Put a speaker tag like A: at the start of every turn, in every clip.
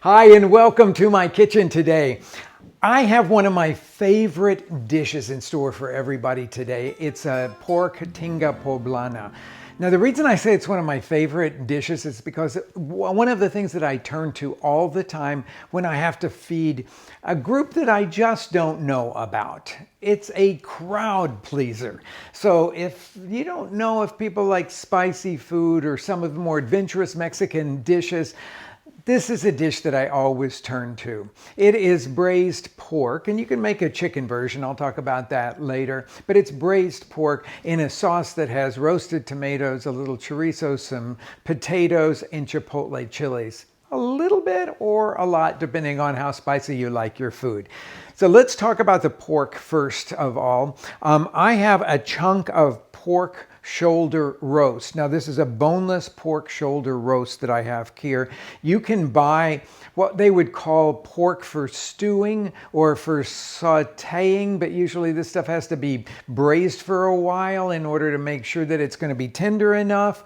A: Hi, and welcome to my kitchen today. I have one of my favorite dishes in store for everybody today. It's a pork Tinga Poblana. Now, the reason I say it's one of my favorite dishes is because one of the things that I turn to all the time when I have to feed a group that I just don't know about. It's a crowd pleaser. So if you don't know if people like spicy food or some of the more adventurous Mexican dishes, this is a dish that I always turn to. It is braised pork, and you can make a chicken version. I'll talk about that later. But it's braised pork in a sauce that has roasted tomatoes, a little chorizo, some potatoes, and chipotle chiles. A little bit or a lot, depending on how spicy you like your food. So let's talk about the pork first of all. I have a chunk of pork shoulder roast. Now this is a boneless pork shoulder roast that I have here. You can buy what they would call pork for stewing or for sauteing, but usually this stuff has to be braised for a while in order to make sure that it's going to be tender enough.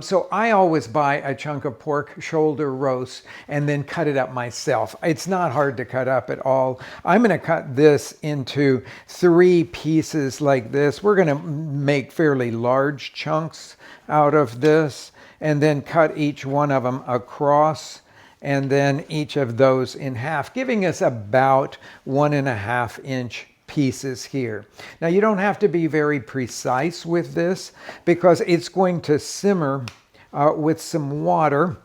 A: So I always buy a chunk of pork shoulder roast and then cut it up myself. It's not hard to cut up at all. I'm going to cut this into 3 pieces like this. We're going to make fairly large chunks out of this and then cut each one of them across and then each of those in half, giving us about 1.5 inch pieces here. Now you don't have to be very precise with this because it's going to simmer with some water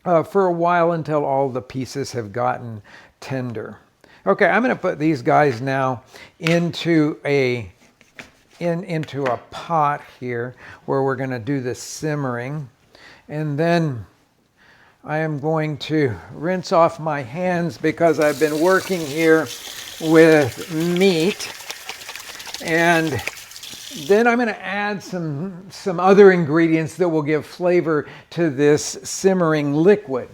A: for a while until all the pieces have gotten tender. Okay, I'm going to put these guys now into a pot here where we're going to do the simmering, and then I am going to rinse off my hands because I've been working here with meat, and then I'm going to add some other ingredients that will give flavor to this simmering liquid.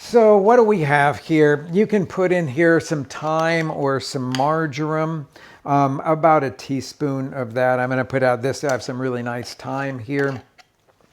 A: So what do we have here? You can put in here some thyme or some marjoram, about a teaspoon of that. I'm going to put out this. I have some really nice thyme here.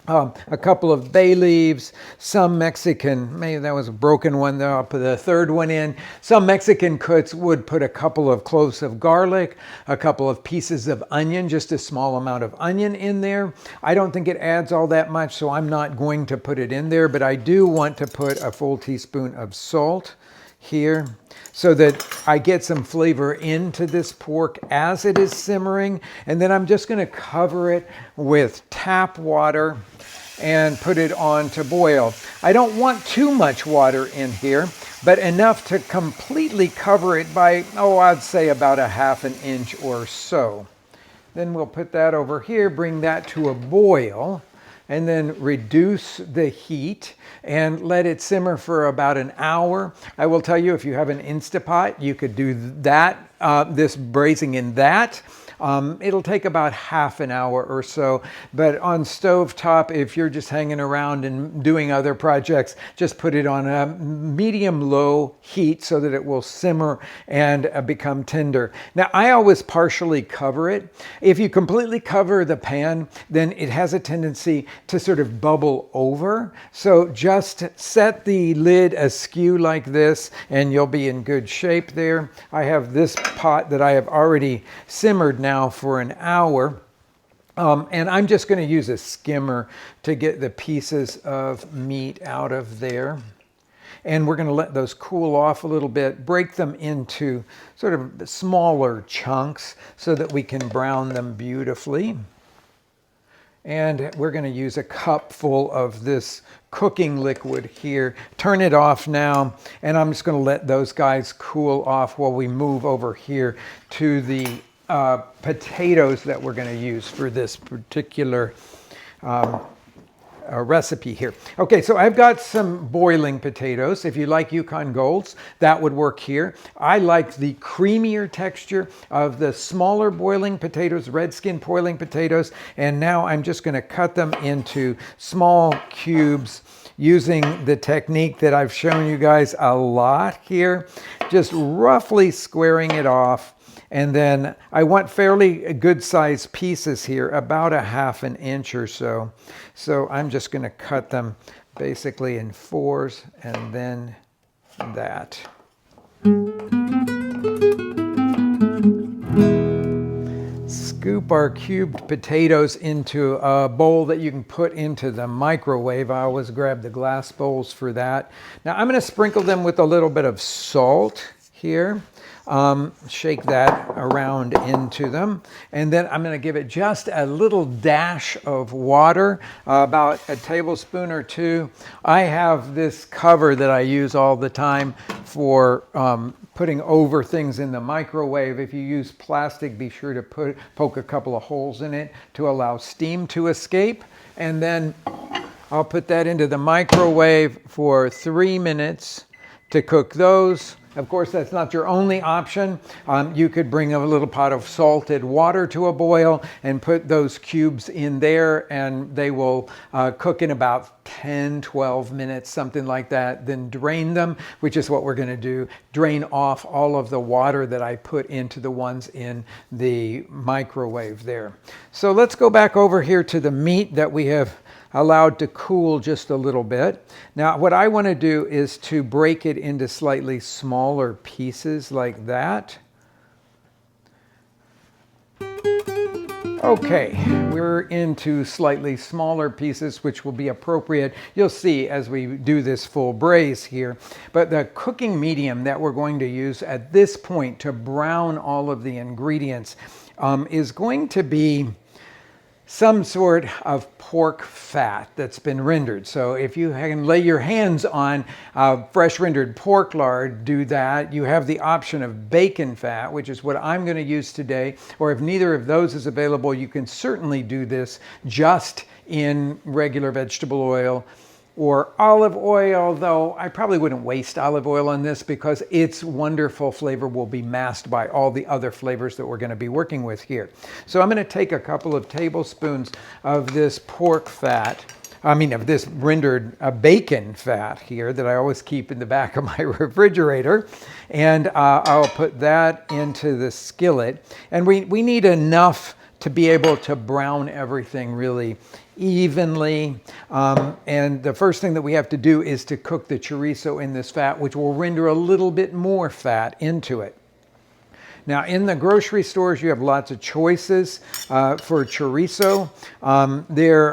A: A couple of bay leaves, some Mexican, maybe that was a broken one there, I'll put the third one in. Some Mexican cooks would put a couple of cloves of garlic, a couple of pieces of onion, just a small amount of onion in there. I don't think it adds all that much, so I'm not going to put it in there, but I do want to put a full teaspoon of salt here so that I get some flavor into this pork as it is simmering. And then I'm just going to cover it with tap water and put it on to boil. I don't want too much water in here, but enough to completely cover it by, I'd say about 1/2 inch or so. Then we'll put that over here, bring that to a boil, and then reduce the heat and let it simmer for about an hour. I will tell you, if you have an Instapot, you could do that, this braising in that. It'll take about 1/2 hour or so, but on stovetop, if you're just hanging around and doing other projects, just put it on a medium-low heat so that it will simmer and become tender. Now, I always partially cover it. If you completely cover the pan, then it has a tendency to sort of bubble over. So just set the lid askew like this, and you'll be in good shape there. I have this pot that I have already simmered now for an hour, and I'm just going to use a skimmer to get the pieces of meat out of there. And we're going to let those cool off a little bit, break them into sort of smaller chunks so that we can brown them beautifully. And we're going to use a cup full of this cooking liquid here. Turn it off now, and I'm just going to let those guys cool off while we move over here to the potatoes that we're going to use for this particular recipe here. Okay, so I've got some boiling potatoes. If you like Yukon Golds, that would work here. I like the creamier texture of the smaller boiling potatoes, red skin boiling potatoes, and now I'm just going to cut them into small cubes using the technique that I've shown you guys a lot here, just roughly squaring it off. And then I want fairly good sized pieces here, about 1/2 inch or so. So I'm just going to cut them basically in 4s and then that. Scoop our cubed potatoes into a bowl that you can put into the microwave. I always grab the glass bowls for that. Now I'm going to sprinkle them with a little bit of salt here. Shake that around into them. And then I'm going to give it just a little dash of water, about a tablespoon or two. I have this cover that I use all the time for putting over things in the microwave. If you use plastic, be sure to poke a couple of holes in it to allow steam to escape. And then I'll put that into the microwave for 3 minutes to cook those. Of course, that's not your only option. You could bring a little pot of salted water to a boil and put those cubes in there, and they will cook in about 10, 12 minutes, something like that. Then drain them, which is what we're going to do. Drain off all of the water that I put into the ones in the microwave there. So let's go back over here to the meat that we have allowed to cool just a little bit. Now, what I want to do is to break it into slightly smaller pieces like that. Okay, we're into slightly smaller pieces, which will be appropriate. You'll see as we do this full braise here. But the cooking medium that we're going to use at this point to brown all of the ingredients is going to be some sort of pork fat that's been rendered. So if you can lay your hands on fresh rendered pork lard, do that. You have the option of bacon fat, which is what I'm going to use today. Or if neither of those is available, you can certainly do this just in regular vegetable oil or olive oil, though I probably wouldn't waste olive oil on this because its wonderful flavor will be masked by all the other flavors that we're going to be working with here. So I'm going to take a couple of tablespoons of this pork fat, of this rendered bacon fat here that I always keep in the back of my refrigerator. And I'll put that into the skillet. And we need enough to be able to brown everything really evenly. And the first thing that we have to do is to cook the chorizo in this fat, which will render a little bit more fat into it. Now, in the grocery stores, you have lots of choices for chorizo.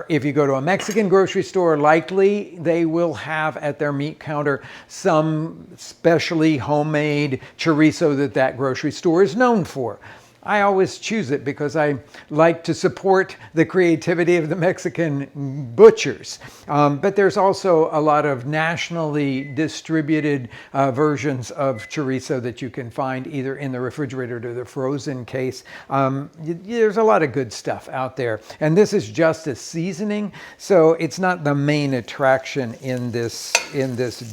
A: If you go to a Mexican grocery store, likely they will have at their meat counter some specially homemade chorizo that grocery store is known for. I always choose it because I like to support the creativity of the Mexican butchers. But there's also a lot of nationally distributed versions of chorizo that you can find either in the refrigerator or the frozen case. There's a lot of good stuff out there. And this is just a seasoning, so it's not the main attraction in this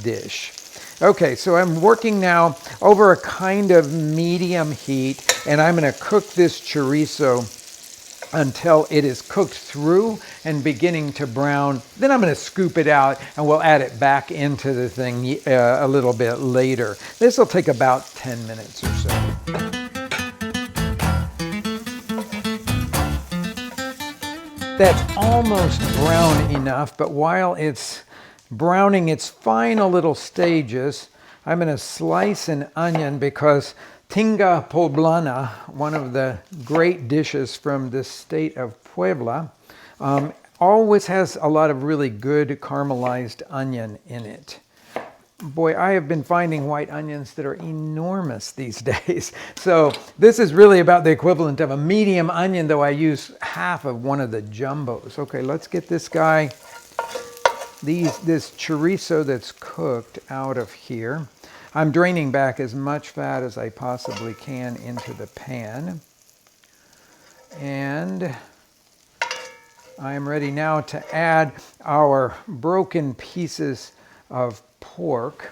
A: dish. Okay, so I'm working now over a kind of medium heat, and I'm going to cook this chorizo until it is cooked through and beginning to brown. Then I'm going to scoop it out, and we'll add it back into the thing a little bit later. This will take about 10 minutes or so. That's almost brown enough, but while it's browning its final little stages, I'm going to slice an onion because Tinga Poblana, one of the great dishes from the state of Puebla, always has a lot of really good caramelized onion in it. Boy, I have been finding white onions that are enormous these days. So this is really about the equivalent of a medium onion, though I use half of one of the jumbos. Okay, let's get this guy. This chorizo that's cooked out of here. I'm draining back as much fat as I possibly can into the pan. And I'm ready now to add our broken pieces of pork.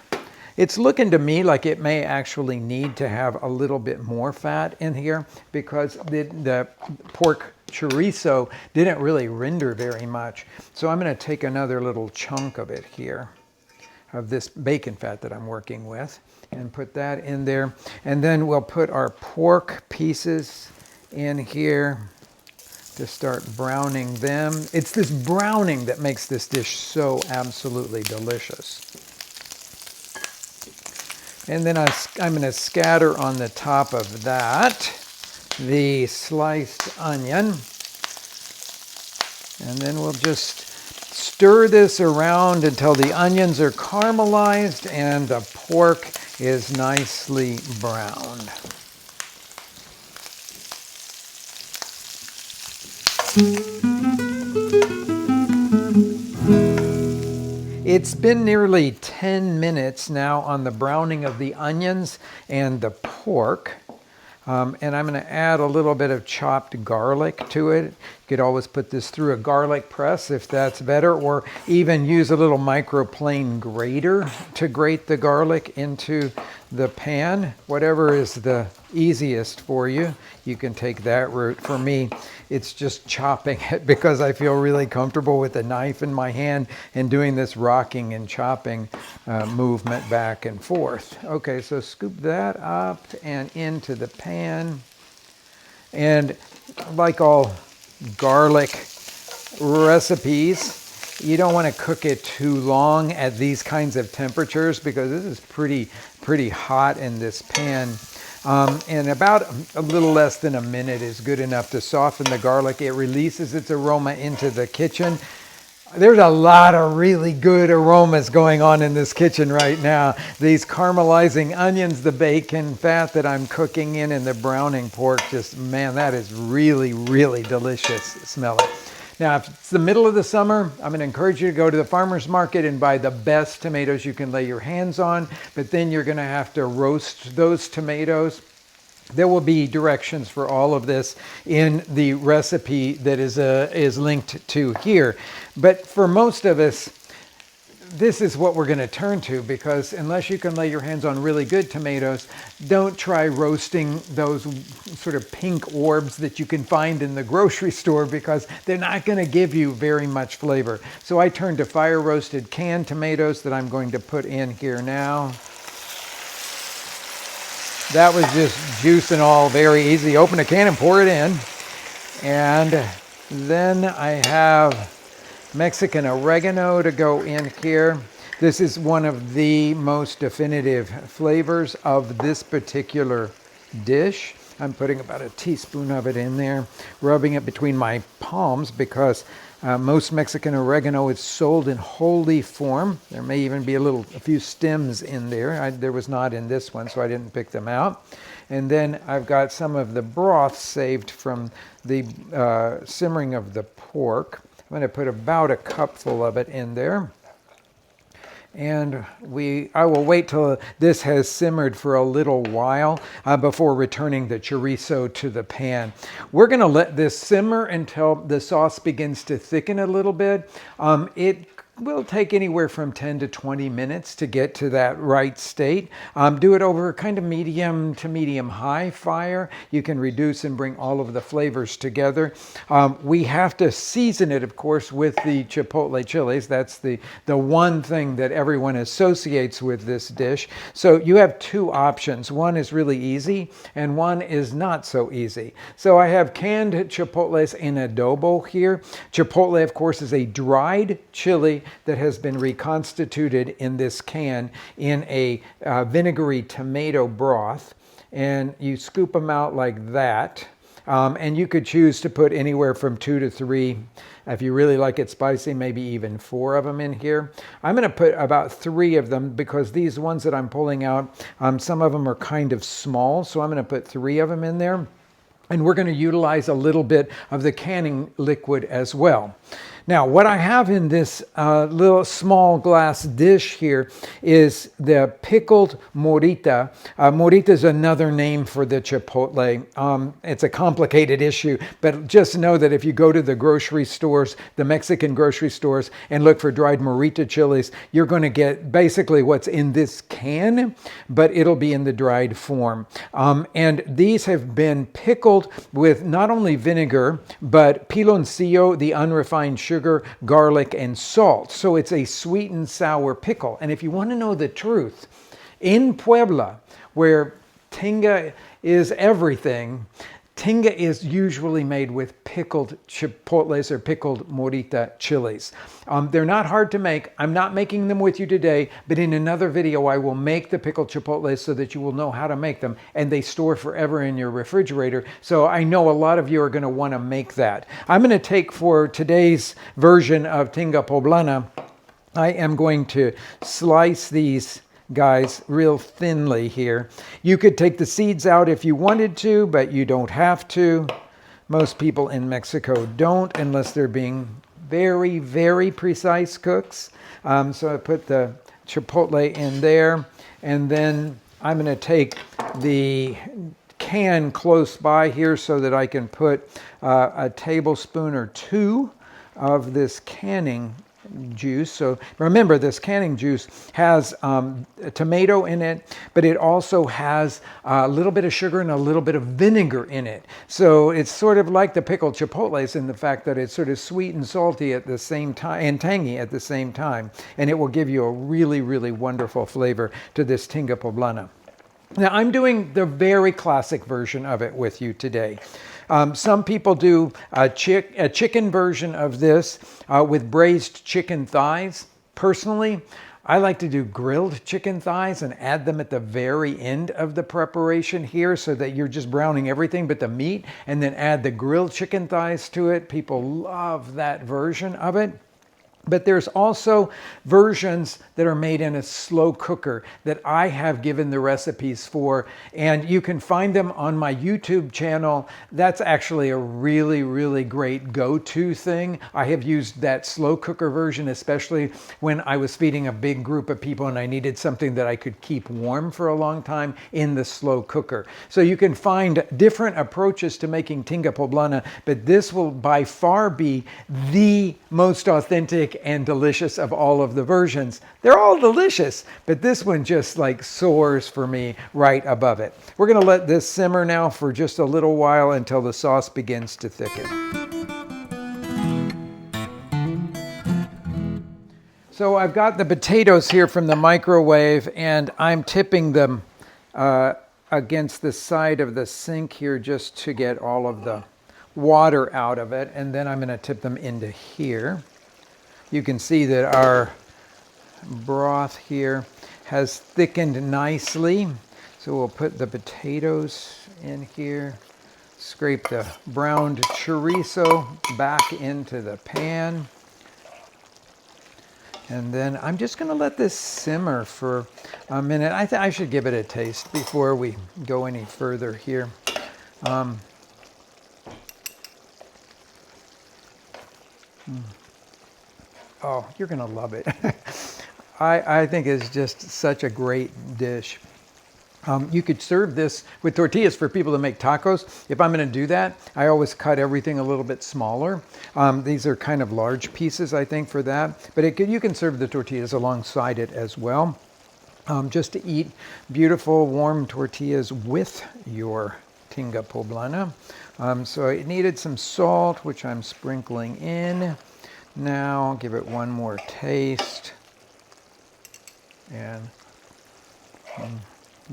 A: It's looking to me like it may actually need to have a little bit more fat in here because the pork chorizo didn't really render very much. So I'm going to take another little chunk of it here, of this bacon fat that I'm working with, and put that in there. And then we'll put our pork pieces in here to start browning them. It's this browning that makes this dish so absolutely delicious. And then I'm going to scatter on the top of that the sliced onion. And then we'll just stir this around until the onions are caramelized and the pork is nicely browned. It's been nearly 10 minutes now on the browning of the onions and the pork. And I'm going to add a little bit of chopped garlic to it. You could always put this through a garlic press if that's better, or even use a little microplane grater to grate the garlic into the pan. Whatever is the easiest for you, you can take that route. For me, it's just chopping it because I feel really comfortable with the knife in my hand and doing this rocking and chopping movement back and forth. Okay, so scoop that up and into the pan. And like all garlic recipes, you don't want to cook it too long at these kinds of temperatures because this is pretty hot in this pan. And about a little less than a minute is good enough to soften the garlic. It releases its aroma into the kitchen. There's a lot of really good aromas going on in this kitchen right now. These caramelizing onions, the bacon fat that I'm cooking in, and the browning pork, just, man, that is really, really delicious smelling. Now, if it's the middle of the summer, I'm going to encourage you to go to the farmer's market and buy the best tomatoes you can lay your hands on, but then you're going to have to roast those tomatoes. There will be directions for all of this in the recipe that is linked to here. But for most of us, this is what we're going to turn to, because unless you can lay your hands on really good tomatoes, don't try roasting those sort of pink orbs that you can find in the grocery store, because they're not going to give you very much flavor. So I turn to fire roasted canned tomatoes that I'm going to put in here now. That was just juice and all, very easy. Open a can and pour it in. And then I have Mexican oregano to go in here. This is one of the most definitive flavors of this particular dish. I'm putting about a teaspoon of it in there, rubbing it between my palms because most Mexican oregano is sold in whole leaf form. There may even be a few stems in there. There was not in this one, so I didn't pick them out. And then I've got some of the broth saved from the simmering of the pork. I'm going to put about a cupful of it in there. And I will wait till this has simmered for a little while before returning the chorizo to the pan. We're going to let this simmer until the sauce begins to thicken a little bit. It will take anywhere from 10 to 20 minutes to get to that right state. Do it over kind of medium to medium high fire. You can reduce and bring all of the flavors together. We have to season it, of course, with the chipotle chiles. That's the one thing that everyone associates with this dish. So you have two options. One is really easy and one is not so easy. So I have canned chipotles in adobo here. Chipotle, of course, is a dried chili that has been reconstituted in this can in a vinegary tomato broth. And you scoop them out like that. And you could choose to put anywhere from 2 to 3. If you really like it spicy, maybe even 4 of them in here. I'm going to put about 3 of them because these ones that I'm pulling out, some of them are kind of small. So I'm going to put 3 of them in there. And we're going to utilize a little bit of the canning liquid as well. Now, what I have in this little small glass dish here is the pickled morita. Morita is another name for the chipotle. It's a complicated issue, but just know that if you go to the grocery stores, the Mexican grocery stores, and look for dried morita chilies, you're going to get basically what's in this can, but it'll be in the dried form. And these have been pickled with not only vinegar, but piloncillo, the unrefined sugar, garlic, and salt. So it's a sweet and sour pickle. And if you want to know the truth, in Puebla, where Tinga is everything, Tinga is usually made with pickled chipotles or pickled morita chilies. They're not hard to make. I'm not making them with you today, but in another video I will make the pickled chipotles so that you will know how to make them, and they store forever in your refrigerator. So I know a lot of you are going to want to make that. I'm going to take, for today's version of Tinga Poblana, I am going to slice these guys real thinly here. You could take the seeds out if you wanted to, but you don't have to. Most people in Mexico don't, unless they're being very, very precise cooks. So I put the chipotle in there, and then I'm going to take the can close by here so that I can put a tablespoon or two of this canning juice. So remember, this canning juice has a tomato in it, but it also has a little bit of sugar and a little bit of vinegar in it. So it's sort of like the pickled chipotles in the fact that it's sort of sweet and salty at the same time, and tangy at the same time. And it will give you a really, really wonderful flavor to this Tinga Poblana. Now, I'm doing the very classic version of it with you today. Some people do a chicken version of this with braised chicken thighs. Personally, I like to do grilled chicken thighs and add them at the very end of the preparation here so that you're just browning everything but the meat, and then add the grilled chicken thighs to it. People love that version of it. But there's also versions that are made in a slow cooker that I have given the recipes for, and you can find them on my YouTube channel. That's actually a really, really great go-to thing. I have used that slow cooker version, especially when I was feeding a big group of people and I needed something that I could keep warm for a long time in the slow cooker. So you can find different approaches to making Tinga Poblana, but this will by far be the most authentic and delicious of all of the versions. They're all delicious, but this one just like soars for me right above it. We're going to let this simmer now for just a little while until the sauce begins to thicken. So I've got the potatoes here from the microwave, and I'm tipping them against the side of the sink here just to get all of the water out of it, and then I'm going to tip them into here. You can see that our broth here has thickened nicely. So we'll put the potatoes in here, scrape the browned chorizo back into the pan. And then I'm just going to let this simmer for a minute. I should give it a taste before we go any further here. Oh, you're going to love it. I think it's just such a great dish. You could serve this with tortillas for people to make tacos. If I'm going to do that, I always cut everything a little bit smaller. These are kind of large pieces, I think, for that. But you can serve the tortillas alongside it as well. Just to eat beautiful, warm tortillas with your Tinga Poblana. So it needed some salt, which I'm sprinkling in. Now I'll give it one more taste, and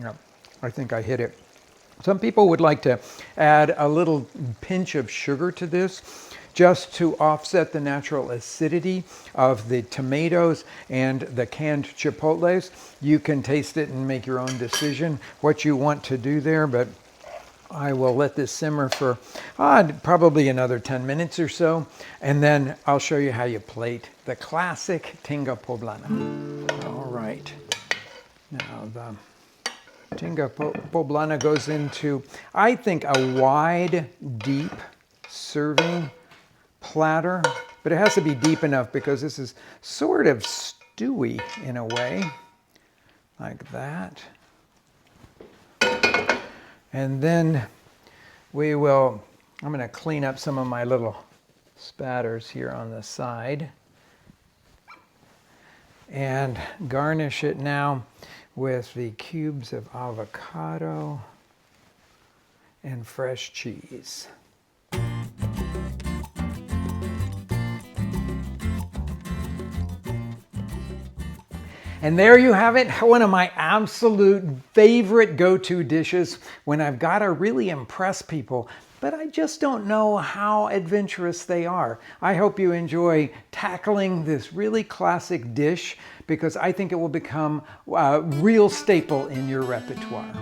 A: yeah, I think I hit it. Some people would like to add a little pinch of sugar to this just to offset the natural acidity of the tomatoes and the canned chipotles. You can taste it and make your own decision what you want to do there, but I will let this simmer for probably another 10 minutes or so, and then I'll show you how you plate the classic Tinga Poblana. All right. Now the Tinga Poblana goes into, I think, a wide, deep serving platter, but it has to be deep enough because this is sort of stewy in a way, like that. And then I'm going to clean up some of my little spatters here on the side and garnish it now with the cubes of avocado and fresh cheese. And there you have it, one of my absolute favorite go-to dishes when I've got to really impress people. but I just don't know how adventurous they are. I hope you enjoy tackling this really classic dish because I think it will become a real staple in your repertoire.